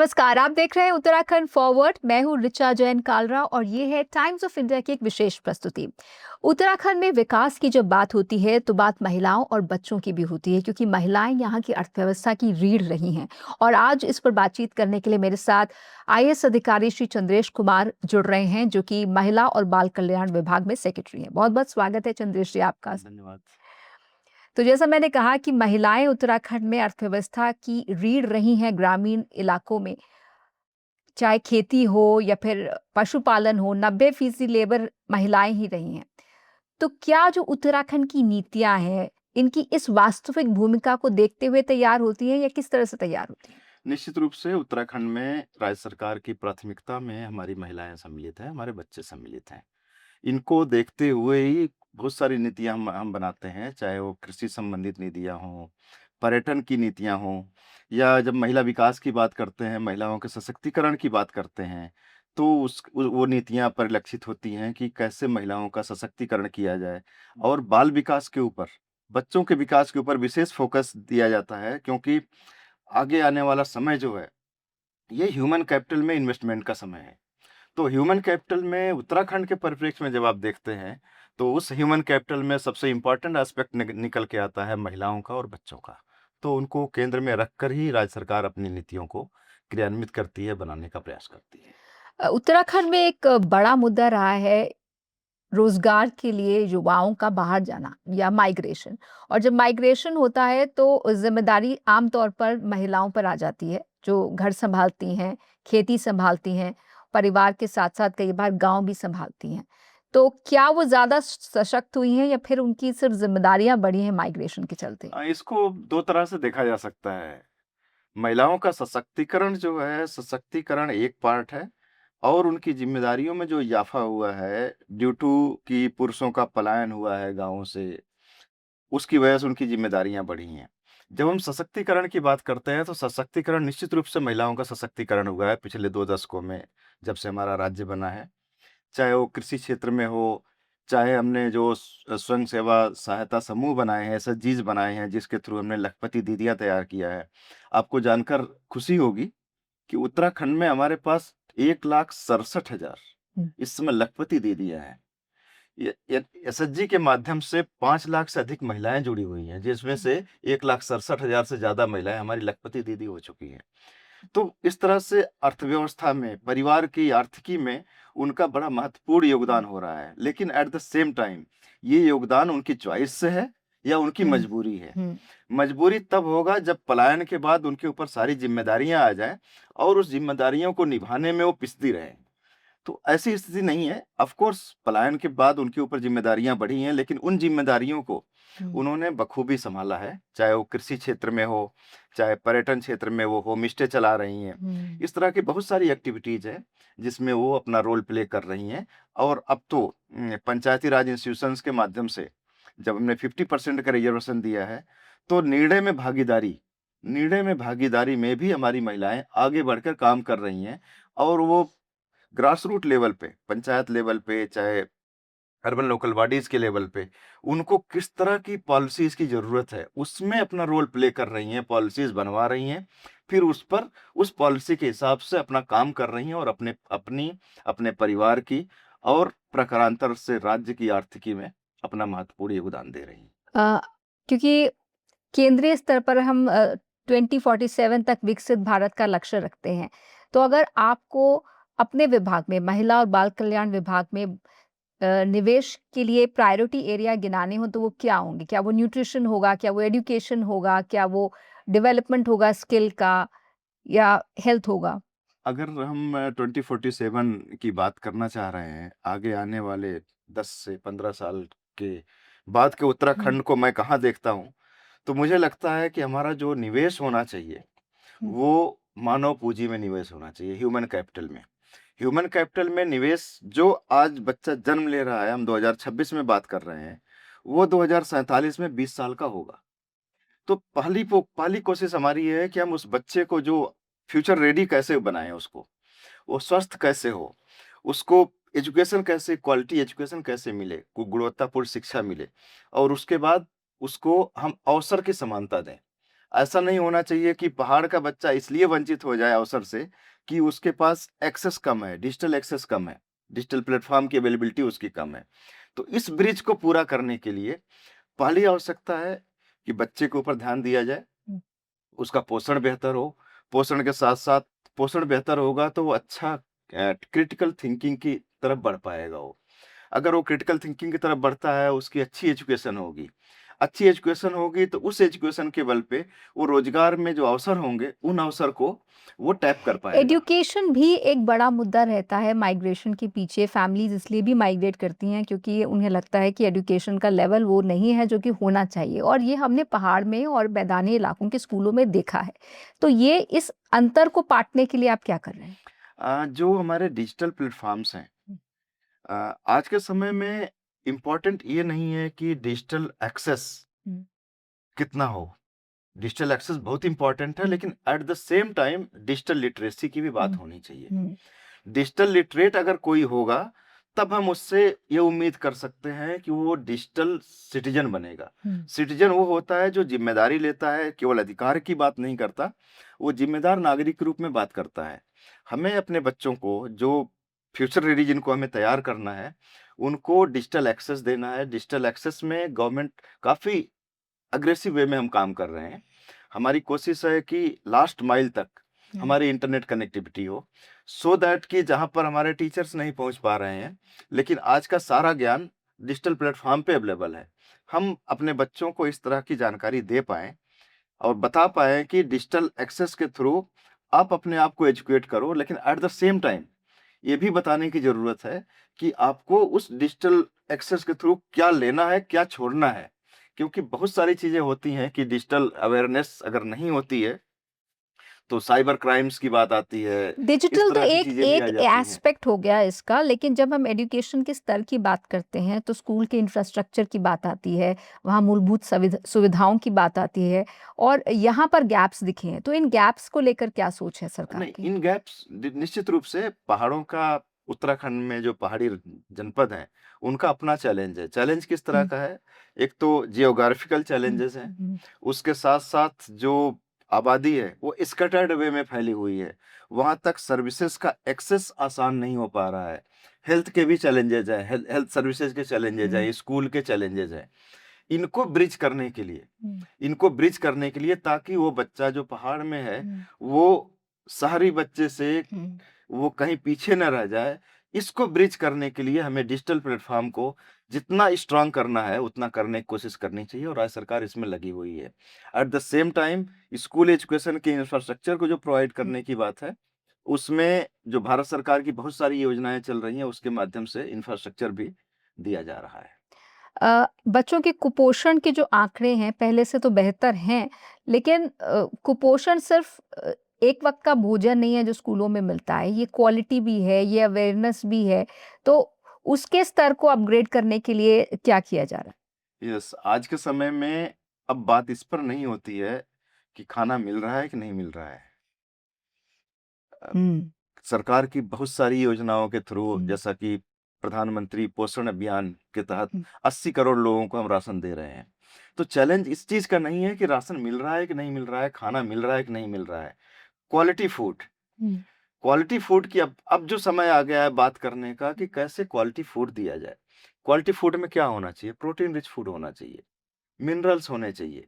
नमस्कार, आप देख रहे हैं उत्तराखंड फॉरवर्ड। मैं हूं ऋचा जैन कालरा और ये है टाइम्स ऑफ इंडिया की एक विशेष प्रस्तुति। उत्तराखंड में विकास की जब बात होती है तो बात महिलाओं और बच्चों की भी होती है, क्योंकि महिलाएं यहां की अर्थव्यवस्था की रीढ़ रही हैं। और आज इस पर बातचीत करने के लिए मेरे साथ आईएएस अधिकारी श्री चंद्रेश कुमार जुड़ रहे हैं, जो कि महिला और बाल कल्याण विभाग में सेक्रेटरी हैं। बहुत बहुत स्वागत है चंद्रेश जी आपका। धन्यवाद। तो जैसा मैंने कहा कि महिलाएं उत्तराखंड में अर्थव्यवस्था की रीढ़ रही हैं ग्रामीण इलाकों में, चाहे खेती हो या फिर पशुपालन हो, 90% लेबर महिलाएं ही रही हैं। तो क्या जो उत्तराखंड की नीतियां हैं, इनकी इस वास्तविक भूमिका को देखते हुए तैयार होती हैं या किस तरह से तैयार होती हैं? निश्चित रूप से उत्तराखंड में राज्य सरकार की प्राथमिकता में हमारी महिलाएँ सम्मिलित हैं, हमारे बच्चे सम्मिलित हैं। इनको देखते हुए ही बहुत सारी नीतियाँ हम बनाते हैं, चाहे वो कृषि संबंधित नीतियाँ हों, पर्यटन की नीतियाँ हों, या जब महिला विकास की बात करते हैं, महिलाओं के सशक्तिकरण की बात करते हैं, तो वो नीतियाँ परिलक्षित होती हैं कि कैसे महिलाओं का सशक्तिकरण किया जाए। और बाल विकास के ऊपर, बच्चों के विकास के ऊपर विशेष फ़ोकस दिया जाता है, क्योंकि आगे आने वाला समय जो है, ये ह्यूमन कैपिटल में इन्वेस्टमेंट का समय है। तो ह्यूमन कैपिटल में उत्तराखंड के परिप्रेक्ष्य में जब आप देखते हैं, तो उस ह्यूमन कैपिटल में सबसे इम्पोर्टेंट एस्पेक्ट निकल के आता है महिलाओं का और बच्चों का। तो उनको केंद्र में रखकर ही राज्य सरकार अपनी नीतियों को क्रियान्वित करती है, बनाने का प्रयास करती है। उत्तराखंड में एक बड़ा मुद्दा रहा है रोजगार के लिए युवाओं का बाहर जाना या माइग्रेशन। और जब माइग्रेशन होता है तो जिम्मेदारी आमतौर पर महिलाओं पर आ जाती है, जो घर संभालती हैं, खेती संभालती हैं, परिवार के साथ साथ कई बार गांव भी संभालती हैं। तो क्या वो ज्यादा सशक्त हुई हैं या फिर उनकी सिर्फ जिम्मेदारियां बढ़ी हैं माइग्रेशन के चलते? इसको 2 तरह से देखा जा सकता है। महिलाओं का सशक्तिकरण जो है, सशक्तिकरण एक पार्ट है, और उनकी ज़िम्मेदारियों में जो इज़ाफ़ा हुआ है, ड्यू टू कि पुरुषों का पलायन हुआ है गाँवों से, उसकी वजह से उनकी ज़िम्मेदारियाँ बढ़ी हैं। जब हम सशक्तिकरण की बात करते हैं, तो सशक्तिकरण निश्चित रूप से महिलाओं का सशक्तिकरण हुआ है पिछले 2 दशकों में, जब से हमारा राज्य बना है। चाहे वो कृषि क्षेत्र में हो, चाहे हमने जो स्वयं सेवा सहायता समूह बनाए हैं, एसएचजीज़ बनाए हैं, जिसके थ्रू हमने लखपति दीदियाँ तैयार किया है। आपको जानकर खुशी होगी कि उत्तराखंड में हमारे पास 1,67,000 हम्म। इस समय लखपति दीदियाँ हैं। ये एसएचजी के माध्यम से 5 लाख से अधिक महिलाएँ जुड़ी हुई हैं, जिसमें से 1,67,000 से ज़्यादा महिलाएँ हमारी लखपति दीदी हो चुकी हैं। तो इस तरह से अर्थव्यवस्था में, परिवार की आर्थिकी में उनका बड़ा महत्वपूर्ण योगदान हो रहा है। लेकिन एट द सेम टाइम ये योगदान उनकी चॉइस से है या उनकी हम्म। मजबूरी है। हम्म। मजबूरी तब होगा जब पलायन के बाद उनके ऊपर सारी ज़िम्मेदारियाँ आ जाएँ और उस ज़िम्मेदारियों को निभाने में वो पिसती रहें। तो ऐसी स्थिति नहीं है। ऑफ कोर्स पलायन के बाद उनके ऊपर ज़िम्मेदारियाँ बढ़ी हैं, लेकिन उन ज़िम्मेदारियों को हम्म। उन्होंने बखूबी सँभाला है, चाहे वो कृषि क्षेत्र में हो, चाहे पर्यटन क्षेत्र में वो होम स्टे चला रही हैं। हम्म। इस तरह की बहुत सारी एक्टिविटीज़ हैं, जिसमें वो अपना रोल प्ले कर रही हैं। और अब तो पंचायती राज इंस्टीट्यूशंस के माध्यम से जब हमने 50% का रिज़र्वेशन दिया है, तो निर्णय में भागीदारी में भी हमारी महिलाएँ आगे बढ़कर काम कर रही हैं। और वो ग्रास रूट लेवल पे, पंचायत लेवल पे, चाहे अर्बन लोकल बॉडीज़ के लेवल पे, उनको किस तरह की पॉलिसीज़ की ज़रूरत है, उसमें अपना रोल प्ले कर रही हैं, पॉलिसीज़ बनवा रही हैं, फिर उस पर उस पॉलिसी के हिसाब से अपना काम कर रही हैं और अपने परिवार की और प्रकारांतर से राज्य की आर्थिकी में अपना महत्वपूर्ण योगदान दे रही हैं। अ, क्योंकि केंद्रीय स्तर पर हम 2047 तक विकसित भारत का लक्ष्य रखते हैं। तो अगर आपको अपने विभाग में, महिला और बाल कल्याण विभाग में निवेश के लिए प्रायोरिटी एरिया गिनाने हो तो वो क्या होंगे? क्या वो न्यूट्रिशन होगा? क्या वो एजुकेशन होगा? क्या वो डेवलपमेंट होगा स्किल का, या हेल्थ होगा? अगर हम 2047 की बात करना चाह रहे हैं, आगे आने वाले 10 से 15 साल के बाद के हुँ। उत्तराखंड को मैं कहाँ देखता हूँ, तो मुझे लगता है कि हमारा जो निवेश होना चाहिए, हुँ। वो मानव पूँजी में निवेश होना चाहिए, ह्यूमन कैपिटल में। ह्यूमन कैपिटल में निवेश जो आज बच्चा जन्म ले रहा है, हम 2026 में बात कर रहे हैं, वो 2047 में 20 साल का होगा। तो पहली कोशिश हमारी ये है कि हम उस बच्चे को जो फ्यूचर रेडी कैसे बनाएँ उसको। वो स्वस्थ कैसे हो, उसको एजुकेशन कैसे, क्वालिटी एजुकेशन कैसे मिले, गुणवत्तापूर्ण शिक्षा मिले, और उसके बाद उसको हम अवसर की समानता दें। ऐसा नहीं होना चाहिए कि पहाड़ का बच्चा इसलिए वंचित हो जाए अवसर से कि उसके पास एक्सेस कम है, डिजिटल एक्सेस कम है, डिजिटल प्लेटफ़ॉर्म की अवेलेबिलिटी उसकी कम है। तो इस ब्रिज को पूरा करने के लिए पहली आवश्यकता है कि बच्चे के ऊपर ध्यान दिया जाए, हुँ। उसका पोषण बेहतर हो, पोषण के साथ-साथ पोषण बेहतर होगा तो वो अच्छा क्रिटिकल थिंकिंग की तरफ बढ़ पाएगा वो। अगर वो क्रिटिकल थिंकिंग की तरफ बढ़ता है, उसकी अच्छी एजुकेशन होगी। अच्छी एजुकेशन होगी तो उस एजुकेशन के बल पे वो रोज़गार में जो अवसर होंगे, उन अवसर को वो टैप कर पाएगा। एजुकेशन भी एक बड़ा मुद्दा रहता है माइग्रेशन के पीछे। फैमिलीज़ इसलिए भी माइग्रेट करती हैं क्योंकि उन्हें लगता है कि एजुकेशन का लेवल वो नहीं है जो कि होना चाहिए, और ये हमने पहाड़ में और मैदानी इलाकों के स्कूलों में देखा है। तो ये इस अंतर को पाटने के लिए आप क्या कर रहे हैं? जो हमारे डिजिटल प्लेटफ़ॉर्म्स हैं, हुँ, आज के समय में इम्पोर्टेंट ये नहीं है कि डिजिटल एक्सेस हुँ, कितना हो। डिजिटल एक्सेस बहुत इम्पोर्टेंट है, हुँ, लेकिन eight the same time digital literacy की भी बात हुँ, होनी चाहिए। हुँ, डिजिटल लिटरेट अगर कोई होगा, तब हम उससे ये उम्मीद कर सकते हैं कि वो डिजिटल सिटीज़न बनेगा। हुँ, सिटीज़न वो होता है जो ज़िम्मेदारी लेता है, केवल अधिकार की बात नहीं करता, वो ज़िम्मेदार नागरिक के रूप में बात करता है। हमें अपने बच्चों को जो फ्यूचर रेडी जिनको हमें तैयार करना है, उनको डिजिटल एक्सेस देना है। डिजिटल एक्सेस में गवर्नमेंट काफ़ी अग्रेसिव वे में हम काम कर रहे हैं। हमारी कोशिश है कि लास्ट माइल तक हुँ। हमारी इंटरनेट कनेक्टिविटी हो, सो दैट कि जहाँ पर हमारे टीचर्स नहीं पहुँच पा रहे हैं, लेकिन आज का सारा ज्ञान डिजिटल प्लेटफ़ॉर्म पे अवेलेबल है। हम अपने बच्चों को इस तरह की जानकारी दे पाएँ और बता पाएँ कि डिजिटल एक्सेस के थ्रू आप अपने आप को एजुकेट करो, लेकिन एट द सेम टाइम ये भी बताने की ज़रूरत है कि आपको उस डिजिटल एक्सेस के थ्रू क्या लेना है, क्या छोड़ना है। क्योंकि बहुत सारी चीज़ें होती हैं कि डिजिटल अवेयरनेस अगर नहीं होती है, तो साइबर क्राइम्स की बात आती है, इस डिजिटल तो तरह की एक चीज़ें भी आ एक जाती हैं। एस्पेक्ट हो गया इसका, लेकिन जब हम एजुकेशन के स्तर की बात करते हैं, तो स्कूल के इंफ्रास्ट्रक्चर की बात आती है, वहाँ मूलभूत सुविधाओं की बात आती है, और यहाँ पर गैप्स दिखे हैं। तो इन गैप्स को लेकर क्या सोच है सरकार नहीं, की? इन गैप्स निश्चित रूप से पहाड़ों का उत्तराखंड में जो पहाड़ी जनपद हैं, उनका अपना चैलेंज है। चैलेंज किस तरह हुँ, का है? एक तो जियोग्राफिकल हुँ, चैलेंजेस हैं, हुँ, उसके साथ-साथ जो आबादी है, वो स्कैटर्ड वे में फैली हुई है। वहाँ तक सर्विसेज़ का एक्सेस आसान नहीं हो पा रहा है। हेल्थ के भी चैलेंजेज़ हैं, हेल्थ सर्विसेज़ के चैलेंजेज़ हुँ, हैं, स्कूल के चैलेंजेज़ हैं। इनको ब्रिज करने के लिए हुँ, इनको ब्रिज करने के लिए ताकि वो बच्चा जो पहाड़ में है, हुँ, वो शहरी बच्चे से हुँ। वो कहीं पीछे न रह जाए। इसको ब्रिज करने के लिए हमें डिजिटल प्लेटफ़ॉर्म को जितना स्ट्रॉन्ग करना है, उतना करने की कोशिश करनी चाहिए और राज्य सरकार इसमें लगी हुई है। Eight the same time school education के इंफ्रास्ट्रक्चर को जो प्रोवाइड करने की बात है, उसमें जो भारत सरकार की बहुत सारी योजनाएँ चल रही हैं, उसके माध्यम से इंफ्रास्ट्रक्चर भी दिया जा रहा है। बच्चों के कुपोषण के जो आंकड़े हैं पहले से तो बेहतर हैं, लेकिन कुपोषण सिर्फ एक वक्त का भोजन नहीं है जो स्कूलों में मिलता है, ये क्वालिटी भी है, ये अवेयरनेस भी है। तो उसके स्तर को अपग्रेड करने के लिए क्या किया जा रहा यस, आज के समय में अब बात इस पर नहीं होती है कि खाना मिल रहा है कि नहीं मिल रहा है। अ, है? हुँ, सरकार की बहुत सारी योजनाओं के थ्रू हुँ, जैसा कि प्रधानमंत्री पोषण अभियान के तहत हुँ, 80 करोड़ लोगों को हम राशन दे रहे हैं। तो चैलेंज इस चीज़ का नहीं है कि राशन मिल रहा है कि नहीं मिल रहा है, खाना मिल रहा है कि नहीं मिल रहा है। क्वालिटी फूड हुँ, क्वालिटी फूड की अब जो समय आ गया है बात करने का कि कैसे क्वालिटी फूड दिया जाए। क्वालिटी फूड में क्या होना चाहिए? प्रोटीन रिच फूड होना चाहिए, मिनरल्स होने चाहिए।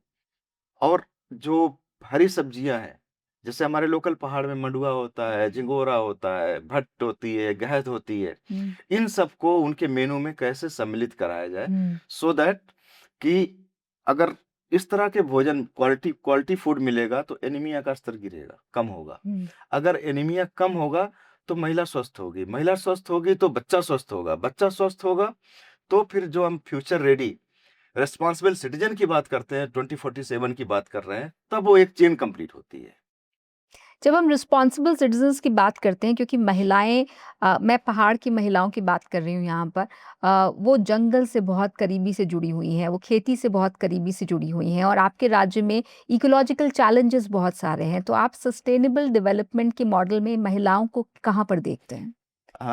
और जो हरी सब्जियाँ हैं, जैसे हमारे लोकल पहाड़ में मंडुआ होता है, झिंगोरा होता है, भट्ट होती है, गहत होती है, हुँ, इन सबको उनके मेनू में कैसे सम्मिलित कराया जाए, हुँ, सो दैट कि अगर इस तरह के भोजन क्वालिटी क्वालिटी फूड मिलेगा तो एनीमिया का स्तर गिरेगा, कम होगा। हुँ। अगर एनीमिया कम होगा, तो महिला स्वस्थ होगी तो बच्चा स्वस्थ होगा तो फिर जो हम फ्यूचर रेडी रिस्पॉन्सिबल सिटीजन की बात करते हैं, 2047 की बात कर रहे हैं, तब वो एक चेन कंप्लीट होती है। जब हम रिस्पॉन्सिबल सिटीजन्स की बात करते हैं, क्योंकि महिलाएं, मैं पहाड़ की महिलाओं की बात कर रही हूँ यहाँ पर, वो जंगल से बहुत करीबी से जुड़ी हुई हैं, वो खेती से बहुत करीबी से जुड़ी हुई हैं, और आपके राज्य में इकोलॉजिकल चैलेंजेस बहुत सारे हैं। तो आप सस्टेनेबल डेवलपमेंट के मॉडल में महिलाओं को कहाँ पर देखते हैं?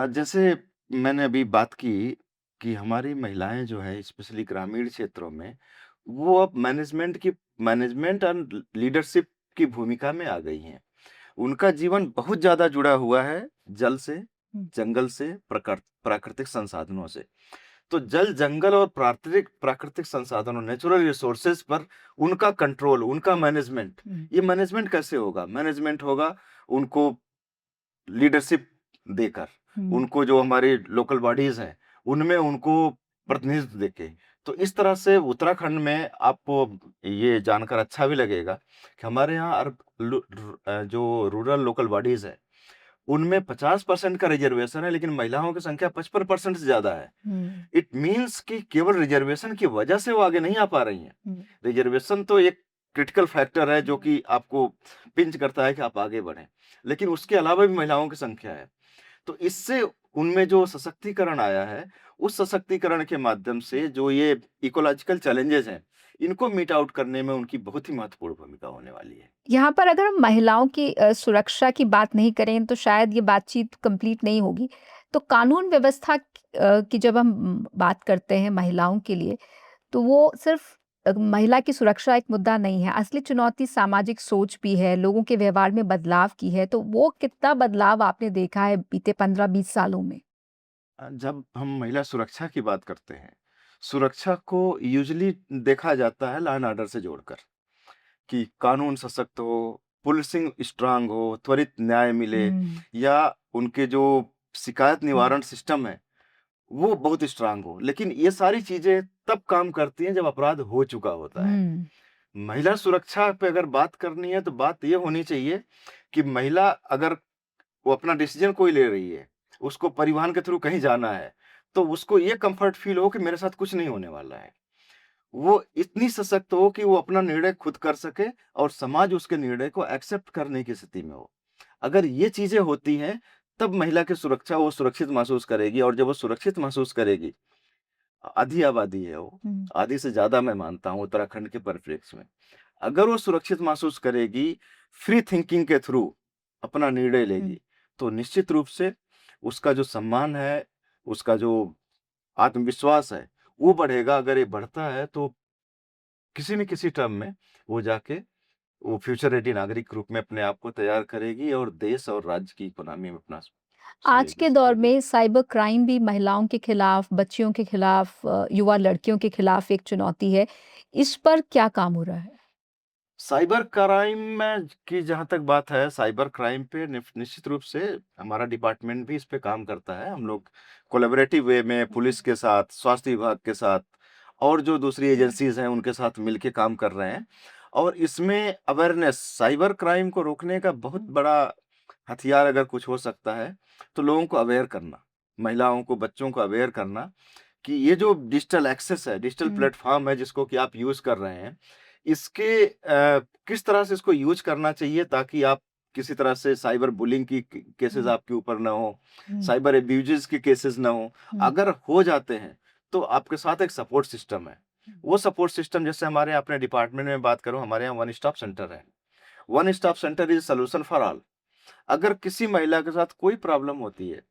जैसे मैंने अभी बात की कि हमारी महिलाएँ जो हैं स्पेशली ग्रामीण क्षेत्रों में, वो अब मैनेजमेंट एंड लीडरशिप की भूमिका में आ गई हैं। उनका जीवन बहुत ज़्यादा जुड़ा हुआ है जल से, हुँ, जंगल से, प्राकृतिक संसाधनों से। तो जल, जंगल और प्राकृतिक संसाधनों, नेचुरल रिसोर्सेज पर उनका कंट्रोल, उनका मैनेजमेंट, हुँ, ये मैनेजमेंट कैसे होगा? मैनेजमेंट होगा उनको लीडरशिप देकर, हुँ। उनको जो हमारे लोकल बॉडीज़ हैं, उनमें उनको प्रतिनिधित्व देके। तो इस तरह से उत्तराखंड में आपको ये जानकर अच्छा भी लगेगा कि हमारे यहाँ जो रूरल लोकल बॉडीज़ हैं, उनमें 50% का रिज़र्वेशन है, लेकिन महिलाओं की संख्या 55% से ज़्यादा है। हुँ, इट मीन्स कि केवल रिज़र्वेशन की वजह से वो आगे नहीं आ पा रही हैं। हुँ, रिज़र्वेशन तो एक क्रिटिकल फैक्टर है जो कि आपको पिंच करता है कि आप आगे बढ़ें। लेकिन उसके अलावा भी महिलाओं की संख्या है। तो इससे उनमें जो सशक्तिकरण आया है, उस सशक्तिकरण के माध्यम से जो ये इकोलॉजिकल चैलेंजेज़ हैं, इनको मीट आउट करने में उनकी बहुत ही महत्वपूर्ण भूमिका होने वाली है। यहाँ पर अगर हम महिलाओं की सुरक्षा की बात नहीं करें तो शायद ये बातचीत कंप्लीट नहीं होगी। तो कानून व्यवस्था की जब हम बात करते हैं महिलाओं के लिए, तो वो सिर्फ़ महिला की सुरक्षा एक मुद्दा नहीं है। असली चुनौती सामाजिक सोच भी है, लोगों के व्यवहार में बदलाव की है। तो वो कितना बदलाव आपने देखा है बीते 15-20 सालों में? जब हम महिला सुरक्षा की बात करते हैं, सुरक्षा को यूजुअली देखा जाता है लॉ एंड ऑर्डर से जोड़कर, कि कानून सशक्त हो, पुलिसिंग स्ट्रांग हो, त्वरित न्याय मिले हुँ, या उनके जो शिकायत हुँ, निवारण सिस्टम है, वो बहुत स्ट्रांग हो। लेकिन ये सारी चीज़ें तब काम करती हैं जब अपराध हो चुका होता है। हुँ, महिला सुरक्षा पे अगर बात करनी है तो बात ये होनी चाहिए कि महिला अगर वो अपना डिसीज़न कोई ले रही है, उसको परिवहन के थ्रू कहीं जाना है, तो उसको ये कम्फ़र्ट फ़ील हो कि मेरे साथ कुछ नहीं होने वाला है। वो इतनी सशक्त हो कि वो अपना निर्णय खुद कर सके और समाज उसके निर्णय को एक्सेप्ट करने की स्थिति में हो। अगर ये चीज़ें होती हैं, तब महिला की सुरक्षा वो सुरक्षित महसूस करेगी और जब वो सुरक्षित महसूस करेगी, आधी आबादी है वो, हुँ, आधी से ज़्यादा मैं मानता हूँ उत्तराखंड के परिप्रेक्ष्य में। अगर वो सुरक्षित महसूस करेगी, फ्री थिंकिंग के थ्रू अपना निर्णय हुँ। लेगी, तो निश्चित रूप से उसका जो सम्मान है, उसका जो आत्मविश्वास है, वो बढ़ेगा। अगर ये बढ़ता है तो किसी न किसी टर्म में वो जाके वो फ्यूचर रेडी नागरिक के रूप में अपने आप को तैयार करेगी और देश और राज्य की इकोनॉमी में अपना आज सहयोग के दौर देगी। में साइबर क्राइम भी महिलाओं के खिलाफ, बच्चियों के खिलाफ, युवा लड़कियों के खिलाफ एक चुनौती है। इस पर क्या काम हो रहा है? साइबर क्राइम में की जहाँ तक बात है, साइबर क्राइम पे निश्चित रूप से हमारा डिपार्टमेंट भी इस पे काम करता है। हम लोग कोलैबोरेटिव वे में पुलिस के साथ, स्वास्थ्य विभाग के साथ और जो दूसरी एजेंसीज़ हैं, उनके साथ मिलके काम कर रहे हैं। और इसमें अवेयरनेस, साइबर क्राइम को रोकने का बहुत बड़ा हथियार अगर कुछ हो सकता है, तो लोगों को अवेयर करना, महिलाओं को, बच्चों को अवेयर करना कि ये जो डिजिटल एक्सेस है, डिजिटल हुँ, प्लेटफ़ॉर्म है जिसको कि आप यूज़ कर रहे हैं, इसके किस तरह से इसको यूज़ करना चाहिए ताकि आप किसी तरह से साइबर बुलिंग की केसेज़ हुँ, आपके ऊपर ना हो, हुँ, साइबर अब्यूज़ेज़ के केसेज़ ना हो। हुँ, अगर हो जाते हैं, तो आपके साथ एक सपोर्ट सिस्टम है। वो सपोर्ट सिस्टम जैसे हमारे अपने डिपार्टमेंट में बात करूँ, हमारे यहाँ वन स्टॉप सेंटर है। One stop centre is solution for all. अगर किसी महिला के साथ कोई प्रॉब्लम होती है,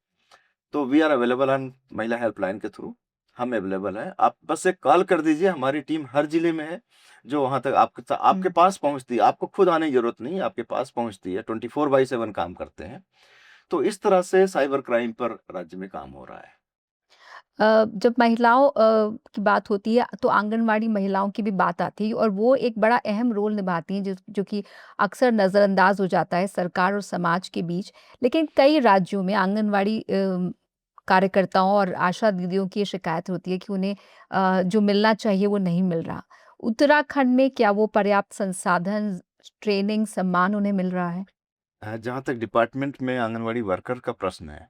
तो वी आर अवेलेबल ऑन महिला हेल्पलाइन के थ्रू, हम अवेलेबल हैं। आप बस एक कॉल कर दीजिए, हमारी टीम हर जिले में है, जो वहाँ तक आपके हुँ। पास पहुँचती है। आपको खुद आने की ज़रूरत नहीं है, आपके पास पहुँचती है, 24/7 काम करते हैं। तो इस तरह से साइबर क्राइम पर राज्य में काम हो रहा है। जब महिलाओं की बात होती है तो आंगनवाड़ी महिलाओं की भी बात आती है और वो एक बड़ा अहम रोल निभाती हैं जो कि अक्सर नज़रअंदाज हो जाता है सरकार और समाज के बीच। लेकिन कई राज्यों में आंगनवाड़ी कार्यकर्ताओं और आशा दीदियों की ये शिकायत होती है कि उन्हें जो मिलना चाहिए वो नहीं मिल रहा। उत्तराखंड में क्या वो पर्याप्त संसाधन, ट्रेनिंग, सम्मान उन्हें मिल रहा है? जहाँ तक डिपार्टमेंट में आंगनवाड़ी वर्कर का प्रश्न है,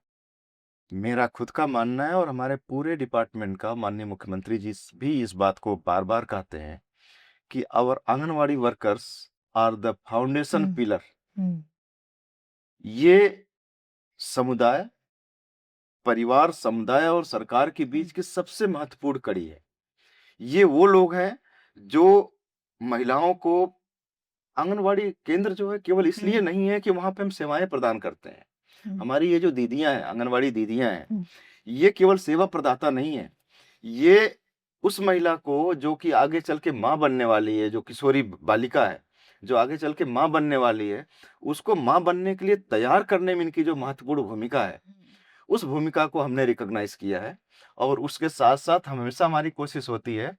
मेरा खुद का मानना है और हमारे पूरे डिपार्टमेंट का, माननीय मुख्यमंत्री जी भी इस बात को बार-बार कहते हैं कि our anganwadi workers are the foundation hmm, pillar. हुँ, ये समुदाय, परिवार, समुदाय और सरकार के हुँ, बीच की सबसे महत्वपूर्ण कड़ी है। ये वो लोग हैं जो महिलाओं को, आंगनवाड़ी केंद्र जो है केवल इसलिए हुँ, नहीं है कि वहाँ पे हम सेवाएँ प्रदान करते हैं। हुँ, हमारी ये जो दीदियाँ हैं, आंगनवाड़ी दीदियाँ हैं, हुँ, ये केवल सेवा प्रदाता नहीं है। ये उस महिला को जो कि आगे चल के माँ बनने वाली है, जो किशोरी बालिका है, जो आगे चल के माँ बनने वाली है, उसको माँ बनने के लिए तैयार करने में इनकी जो महत्वपूर्ण भूमिका है, उस भूमिका को हमने रिकॉग्नाइज़ किया है। और उसके साथ-साथ हमेशा हमारी कोशिश होती है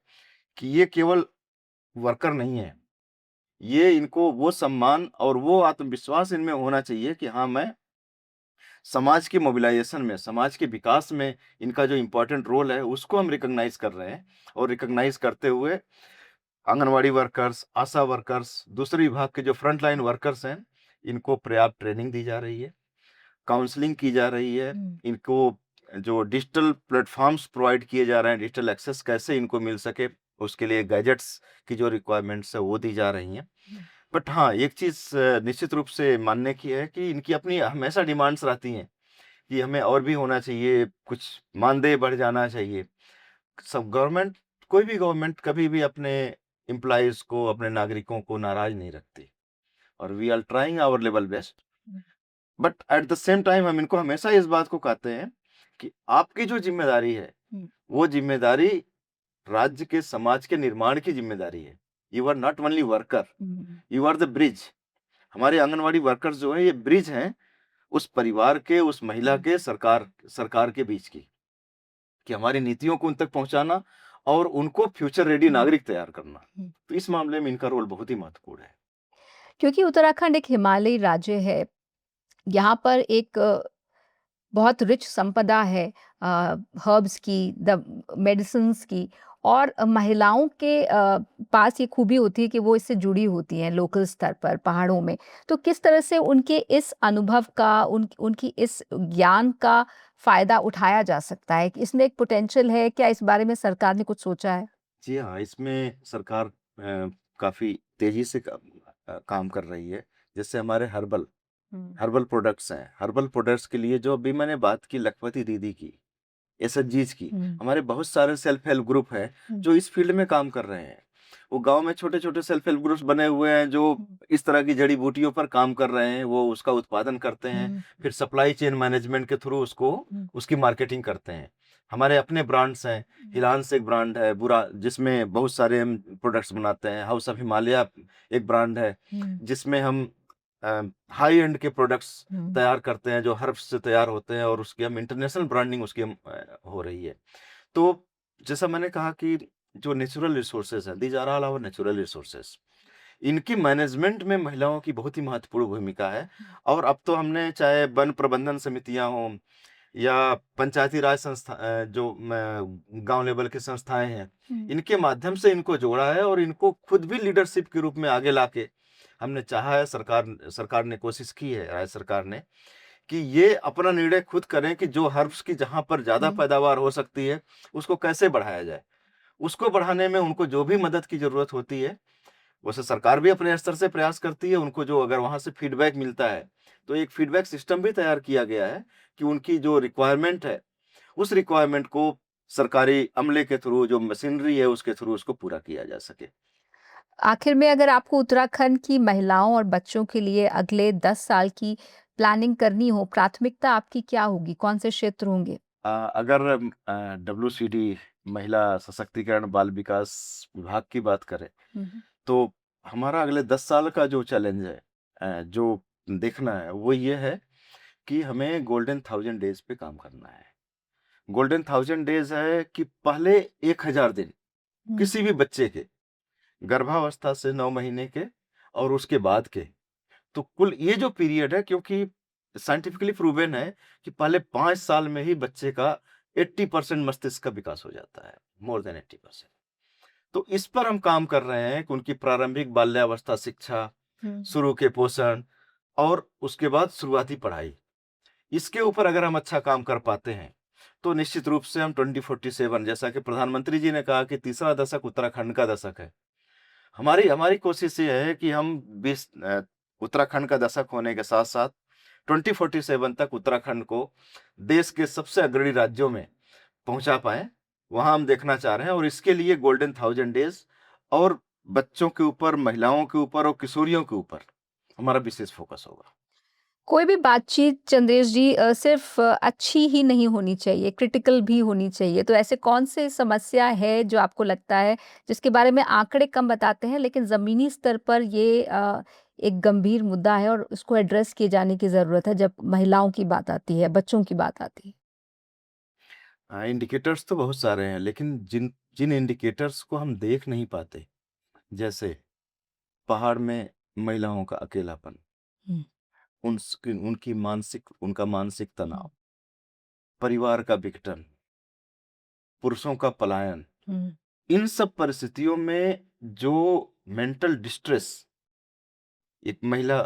कि ये केवल वर्कर नहीं है, ये इनको वो सम्मान और वो आत्मविश्वास इनमें होना चाहिए कि हाँ, मैं समाज के मोबिलाइजेशन में, समाज के विकास में इनका जो इम्पोर्टेंट रोल है, उसको हम रिकॉग्नाइज़ कर रहे हैं। और रिकॉग्नाइज़ करते हुए आंगनवाड़ी वर्कर्स, आशा वर्कर्स, दूसरे विभाग के जो फ्रंट लाइन वर्कर्स हैं, इनको पर्याप्त ट्रेनिंग दी जा रही है, काउंसलिंग की जा रही है, हुँ, इनको जो डिजिटल प्लेटफ़ॉर्म्स प्रोवाइड किए जा रहे हैं, डिजिटल एक्सेस कैसे इनको मिल सके, उसके लिए गैजेट्स की जो रिक्वायरमेंट्स है, वो दी जा रही हैं। हुँ, बट हाँ, एक चीज़ निश्चित रूप से मानने की है कि इनकी अपनी हमेशा डिमांड्स रहती हैं कि हमें और भी होना चाहिए, कुछ मानदेय बढ़ जाना चाहिए। सब गवर्नमेंट कोई भी गवर्नमेंट कभी भी अपने एम्प्लॉइज़ को, अपने नागरिकों को नाराज़ नहीं रखती और we are trying our level best. Hmm, but at the same time हम इनको हमेशा इस बात को कहते हैं कि आपकी जो ज़िम्मेदारी है, हुँ, वो ज़िम्मेदारी राज्य के समाज के निर्माण की ज़िम्मेदारी है। You are not only worker, hmm, you are the bridge. हमारे आंगनवाड़ी वर्कर्स जो हैं, ये ब्रिज हैं उस परिवार के, उस महिला हुँ, के, सरकार सरकार के बीच की, कि हमारी नीतियों को उन तक पहुँचाना और उनको फ्यूचर रेडी हुँ, नागरिक तैयार करना। हुँ। तो इस मामले में इनका रोल बहुत ही महत्वपूर्ण है। क्योंकि उत्तराखंड एक हिमालयी राज्य है, यहाँ पर एक बहुत रिच संपदा है हर्ब्स की, द मेडिसिन्स की और महिलाओं के पास ये खूबी होती है कि वो इससे जुड़ी होती हैं लोकल स्तर पर पहाड़ों में। तो किस तरह से उनके इस अनुभव का, उनकी इस ज्ञान का फ़ायदा उठाया जा सकता है? इसमें एक पोटेंशियल है, क्या इस बारे में सरकार ने कुछ सोचा है? जी हाँ, इसमें सरकार काफ़ी तेज़ी से काम कर रही है। जैसे हमारे हर्बल हुँ, हर्बल प्रोडक्ट्स हैं, हर्बल प्रोडक्ट्स के लिए जो अभी मैंने बात की लखपति दीदी की, एसएचजीज़ की, हुँ, हमारे बहुत सारे सेल्फ हेल्प ग्रुप हैं, हुँ, जो इस फ़ील्ड में काम कर रहे हैं। वो गाँव में छोटे-छोटे सेल्फ हेल्प ग्रुप्स बने हुए हैं, जो हुँ, इस तरह की जड़ी-बूटियों पर काम कर रहे हैं, वो उसका उत्पादन करते हैं, हुँ, फिर सप्लाई चेन मैनेजमेंट के थ्रू उसको हुँ, उसकी मार्केटिंग करते हैं। हमारे अपने ब्रांड्स हैं, हुँ, हिलांस एक ब्रांड है, बुरा जिसमें बहुत सारे हम प्रोडक्ट्स बनाते हैं, हाउस ऑफ हिमालय एक ब्रांड है, हुँ, जिसमें हम हाई एंड के प्रोडक्ट्स हुँ, तैयार करते हैं, जो हर्ब्स से तैयार होते हैं और उसकी हम इंटरनेशनल ब्रांडिंग उसकी हो रही है। तो जैसा मैंने कहा कि जो नेचुरल रिसोर्सेज़ हैं, these are all our natural resources. इनकी मैनेजमेंट में महिलाओं की बहुत ही महत्वपूर्ण भूमिका है और अब तो हमने चाहे वन प्रबंधन समितियाँ हों या पंचायती राज जो गाँव लेवल की संस्थाएँ हैं, हुँ, इनके माध्यम से इनको जोड़ा है और इनको खुद भी लीडरशिप के रूप में आगे लाके हमने चाहा है, सरकार ने कोशिश की है, राज्य सरकार ने, कि ये अपना निर्णय खुद करें कि जो हर्ब्स की जहाँ पर ज़्यादा हुँ, पैदावार हो सकती है, उसको कैसे बढ़ाया जाए। उसको बढ़ाने में उनको जो भी मदद की ज़रूरत होती है, वैसे सरकार भी अपने स्तर से प्रयास करती है, उनको जो अगर वहाँ से फीडबैक मिलता है, तो एक फीडबैक सिस्टम भी तैयार किया गया है कि उनकी जो रिक्वायरमेंट है, उस रिक्वायरमेंट को सरकारी अमले के थ्रू, जो मशीनरी है, उसके थ्रू उसको पूरा किया जा सके। आखिर में अगर आपको उत्तराखंड की महिलाओं और बच्चों के लिए अगले 10 साल की प्लानिंग करनी हो, प्राथमिकता आपकी क्या होगी? कौन से क्षेत्र होंगे? अगर डब्ल्यूसीडी महिला सशक्तिकरण बाल विकास विभाग की बात करें, हुँ, हुँ। तो हमारा अगले 10 साल का जो चैलेंज है, जो देखना है, वो ये है कि हमें गोल्डन 1000 डेज़ पे काम करना है। गोल्डन 1000 डेज़ है कि पहले 1000 दिन हुँ, किसी भी बच्चे के, गर्भावस्था से 9 महीने के और उसके बाद के, तो कुल ये जो पीरियड है, क्योंकि साइंटिफिकली प्रूवन है कि पहले 5 साल में ही बच्चे का 80% मस्तिष्क का विकास हो जाता है, मोर देन 80%। तो इस पर हम काम कर रहे हैं कि उनकी प्रारंभिक बाल्यावस्था शिक्षा, हुँ। शुरू के पोषण और उसके बाद शुरुआती पढ़ाई। इसके ऊपर अगर हम अच्छा काम कर पाते हैं, तो निश्चित रूप से हम 2047, जैसा कि प्रधानमंत्री जी ने कहा कि तीसरा दशक उत्तराखंड का दशक है। हमारी हमारी कोशिश ये है कि हम उत्तराखंड का दशक होने के साथ-साथ 2047 तक उत्तराखंड को देश के सबसे अग्रणी राज्यों में पहुँचा पाएँ। वहाँ हम देखना चाह रहे हैं और इसके लिए गोल्डन 1000 डेज़ और बच्चों के ऊपर, महिलाओं के ऊपर और किशोरियों के ऊपर हमारा विशेष फ़ोकस होगा। कोई भी बातचीत चंदेश जी सिर्फ अच्छी ही नहीं होनी चाहिए, क्रिटिकल भी होनी चाहिए। तो ऐसे कौन से समस्या है जो आपको लगता है जिसके बारे में आंकड़े कम बताते हैं लेकिन ज़मीनी स्तर पर ये एक गंभीर मुद्दा है और उसको एड्रेस किए जाने की ज़रूरत है जब महिलाओं की बात आती है, बच्चों की बात आती है? इंडिकेटर्स तो बहुत सारे हैं, लेकिन जिन जिन इंडिकेटर्स को हम देख नहीं पाते, जैसे पहाड़ में महिलाओं का अकेलापन, हुँ, उनका मानसिक हुँ, तनाव, परिवार का विघटन, पुरुषों का पलायन, हुँ, इन सब परिस्थितियों में जो मेंटल डिस्ट्रेस एक महिला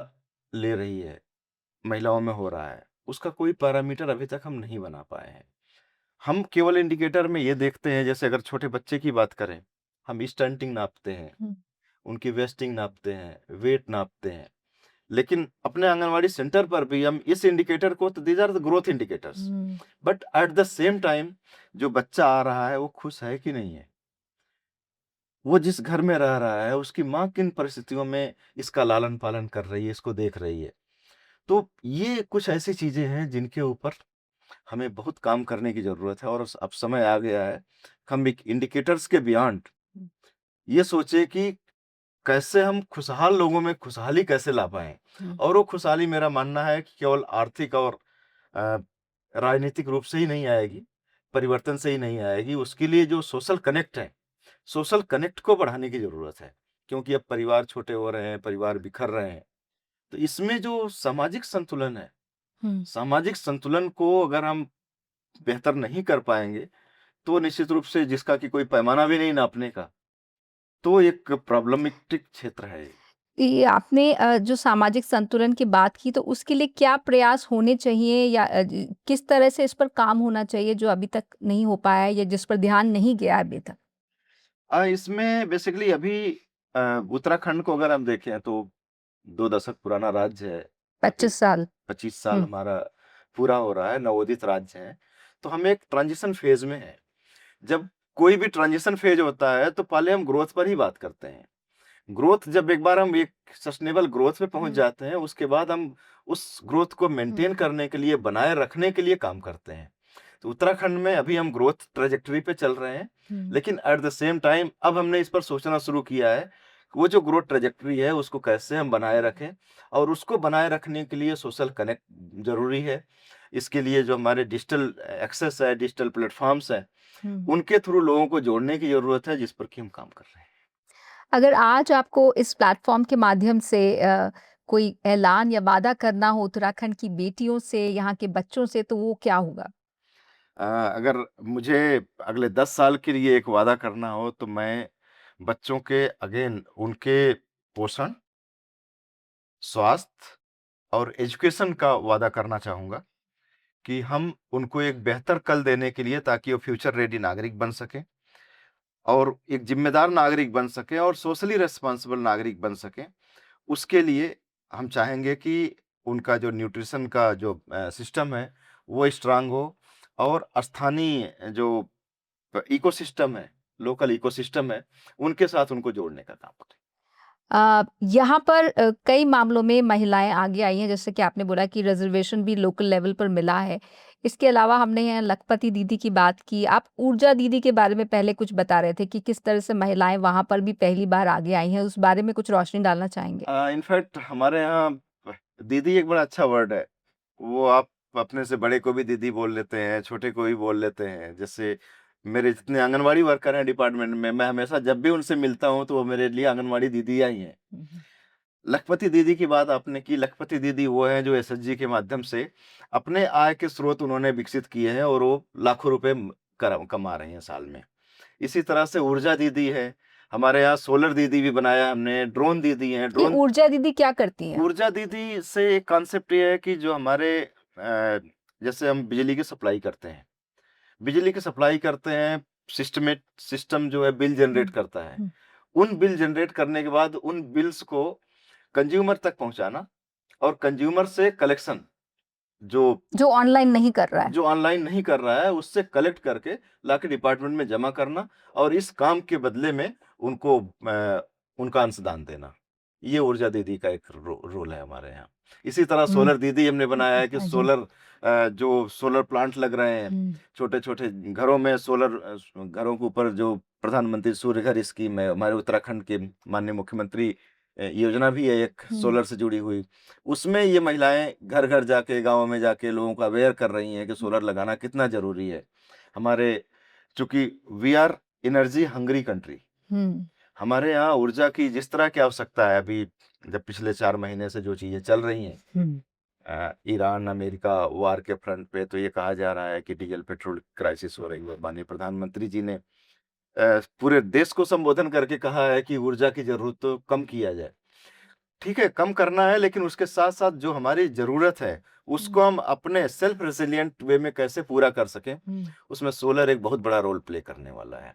ले रही है, महिलाओं में हो रहा है, उसका कोई पैरामीटर अभी तक हम नहीं बना पाए हैं। हम केवल इंडिकेटर में ये देखते हैं, जैसे अगर छोटे बच्चे की बात करें, हम स्टंटिंग नापते हैं, हुँ, उनकी वेस्टिंग नापते हैं, वेट नापते हैं। लेकिन अपने आंगनवाड़ी सेंटर पर भी हम इस इंडिकेटर को, तो these are the growth indicators. Hmm, but at the same time जो बच्चा आ रहा है, वो खुश है कि नहीं है? वो जिस घर में रह रहा है, उसकी माँ किन परिस्थितियों में इसका लालन-पालन कर रही है, इसको देख रही है। तो ये कुछ ऐसी चीज़ें हैं जिनके ऊपर हमें बहुत काम करने की ज़रूरत है, और अब समय आ गया है, हम एक इंडिकेटर्स के बियॉन्ड हुँ, ये सोचें कि कैसे हम खुशहाल लोगों में खुशहाली कैसे ला पाएँ? हुँ, और वो खुशहाली, मेरा मानना है कि केवल आर्थिक और अ, राजनीतिक रूप से ही नहीं आएगी, परिवर्तन से ही नहीं आएगी। उसके लिए जो सोशल कनेक्ट है, सोशल कनेक्ट को बढ़ाने की ज़रूरत है। क्योंकि अब परिवार छोटे हो रहे हैं, परिवार बिखर रहे हैं। तो इसमें जो सामाजिक संतुलन है, हुँ। सामाजिक संतुलन को अगर हम बेहतर नहीं कर पाएँगे, तो निश्चित रूप से, जिसका कि कोई पैमाना भी नहीं नापने का, तो एक प्रॉब्लमेटिक क्षेत्र है ये। ये आपने जो सामाजिक संतुलन की बात की तो उसके लिए क्या प्रयास होने चाहिए या किस तरह से इस पर काम होना चाहिए जो अभी तक नहीं हो पाया है या जिस पर ध्यान नहीं गया अभी तक? इसमें बेसिकली अभी अ, उत्तराखंड को अगर हम देखें, तो 2 दशक पुराना राज्य है। अभी 25 साल। 25 साल हुँ, हमारा पूरा हो रहा है, नवोदित राज्य है। तो हम एक ट्रांजिशन फेज़ में हैं। जब कोई भी ट्रांजिशन फेज़ होता है, तो पहले हम ग्रोथ पर ही बात करते हैं। ग्रोथ, जब एक बार हम एक सस्टेनेबल ग्रोथ पे पहुँच हुँ, जाते हैं, उसके बाद हम उस ग्रोथ को हुँ, मेंटेन करने के लिए, बनाए रखने के लिए काम करते हैं। तो उत्तराखंड में अभी हम ग्रोथ ट्रैजेक्टरी पे चल रहे हैं, हुँ, लेकिन एट द सेम टाइम अब हमने इस पर सोचना शुरू किया है, कि वो जो ग्रोथ ट्रैजेक्टरी है, उसको कैसे हम बनाए रखें, और उसको बनाए रखने के लिए सोशल कनेक्ट ज़रूरी है। इसके लिए जो हमारे डिजिटल एक्सेस है, डिजिटल प्लेटफ़ॉर्म्स हैं, हुँ। उनके थ्रू लोगों को जोड़ने की ज़रूरत है, जिस पर कि हम काम कर रहे हैं। अगर आज आपको इस प्लेटफ़ॉर्म के माध्यम से कोई ऐलान या वादा करना हो उत्तराखंड की बेटियों से, यहाँ के बच्चों से तो वो क्या होगा? अगर मुझे अगले 10 साल के लिए एक वादा करना हो, तो मैं बच्चों के अगेन उनके पोषण, स्वास्थ्य और एजुकेशन का वादा करना चाहूँगा, कि हम उनको एक बेहतर कल देने के लिए, ताकि वो फ्यूचर रेडी नागरिक बन सकें, और एक ज़िम्मेदार नागरिक बन सकें, और सोशली रिस्पॉन्सिबल नागरिक बन सकें। उसके लिए हम चाहेंगे कि उनका जो न्यूट्रिशन का जो सिस्टम है, वो स्ट्रॉन्ग हो, और स्थानीय जो इकोसिस्टम है, लोकल इकोसिस्टम है, उनके साथ उनको जोड़ने का काम करें। यहाँ पर कई मामलों में महिलाएँ आगे आई हैं, जैसे कि आपने बोला कि रिज़र्वेशन भी लोकल लेवल पर मिला है। इसके अलावा हमने यहाँ लखपति दीदी की बात की। आप ऊर्जा दीदी के बारे में पहले कुछ बता रहे थे कि किस तरह से महिलाएँ वहाँ पर भी पहली बार आगे आई हैं, उस बारे में कुछ रोशनी डालना चाहेंगे? इनफैक्ट हमारे यहाँ दीदी एक बड़ा अच्छा वर्ड है। वो आप अपने से बड़े को भी दीदी बोल लेते हैं, छोटे को भी बोल लेते हैं। जैसे मेरे जितने आंगनवाड़ी वर्कर हैं डिपार्टमेंट में, मैं हमेशा जब भी उनसे मिलता हूँ, तो वो मेरे लिए आंगनवाड़ी दीदियाँ ही हैं। हुँ, हुँ। लखपति दीदी की बात आपने की, लखपति दीदी वो हैं जो एसएचजी के माध्यम से अपने आय के स्रोत उन्होंने विकसित किए हैं, और वो लाखों रुपए कमा रही हैं साल में। इसी तरह से ऊर्जा दीदी है, हमारे यहाँ सोलर दीदी भी बनाया हमने, ड्रोन दीदी हैं, ये ड्रोन ऊर्जा दीदी क्या करती हैं? ऊर्जा दीदी से एक कॉन्सेप्ट ये है कि जो हमारे जैसे हम बिजली की सप्लाई करते हैं, बिजली की सप्लाई करते हैं, सिस्टम जो है बिल जनरेट हुँ, करता है। हुँ। उन बिल जनरेट करने के बाद उन बिल्स को कंज्यूमर तक पहुँचाना, और कंज्यूमर से कलेक्शन, जो जो ऑनलाइन नहीं कर रहा है। जो ऑनलाइन नहीं कर रहा है, उससे कलेक्ट करके लाके डिपार्टमेंट में जमा करना, और इस काम के बदले में उनको उनका अंशदान देना। ये ऊर्जा दीदी का एक रोल है हमारे यहाँ। इसी तरह हुँ। सोलर दीदी हमने बनाया है कि अच्छा जी। जो सोलर प्लांट लग रहे हैं, हुँ, छोटे-छोटे घरों में घरों के ऊपर जो प्रधानमंत्री सूर्य घर स्कीम है, हमारे उत्तराखंड के माननीय मुख्यमंत्री योजना भी है एक हुँ, सोलर से जुड़ी हुई। उसमें ये महिलाएँ घर-घर जाके, गाँव में जाके लोगों को अवेयर कर रही हैं कि सोलर लगाना कितना ज़रूरी है। हमारे चूँकि we are energy hungry country, हुँ, हमारे यहाँ ऊर्जा की जिस तरह की आवश्यकता है अभी, जब पिछले 4 महीने से जो चीज़ें चल रही हैं, हुँ, ईरान, अमेरिका वार के फ्रंट पे, तो ये कहा जा रहा है कि डीज़ल पेट्रोल क्राइसिस हो रही है। माननीय प्रधानमंत्री जी ने पूरे देश को संबोधन करके कहा है कि ऊर्जा की ज़रूरत तो कम किया जाए। ठीक है, कम करना है, लेकिन उसके साथ-साथ जो हमारी ज़रूरत है, हुँ, उसको हम अपने सेल्फ रेज़िलिएंट वे में कैसे पूरा कर सकें, हुँ, उसमें सोलर एक बहुत बड़ा रोल प्ले करने वाला है।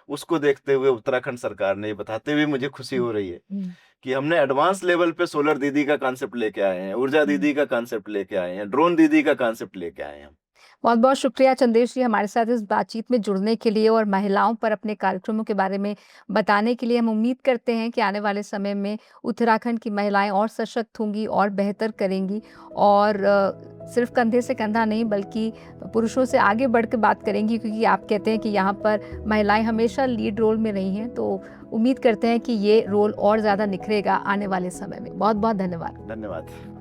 उसको देखते हुए उत्तराखंड सरकार ने ये बताते हुए मुझे खुशी हुँ, हो रही है हुँ, कि हमने एडवांस लेवल पे सोलर दीदी का कॉन्सेप्ट लेके आए हैं, ऊर्जा हुँ। दीदी का कॉन्सेप्ट लेके आए हैं, ड्रोन दीदी का कॉन्सेप्ट लेके आए हैं हम। बहुत-बहुत शुक्रिया चंदेश जी हमारे साथ इस बातचीत में जुड़ने के लिए और महिलाओं पर अपने कार्यक्रमों के बारे में बताने के लिए। हम उम्मीद करते हैं कि आने वाले समय में उत्तराखंड की महिलाएं और सशक्त होंगी और बेहतर करेंगी और सिर्फ कंधे से कंधा नहीं बल्कि पुरुषों से आगे बढ़ के बात करेंगी, क्योंकि आप कहते हैं कि यहाँ पर महिलाएं हमेशा लीड रोल में रही हैं। तो उम्मीद करते हैं कि ये रोल और ज़्यादा निखरेगा आने वाले समय में। बहुत-बहुत धन्यवाद। धन्यवाद।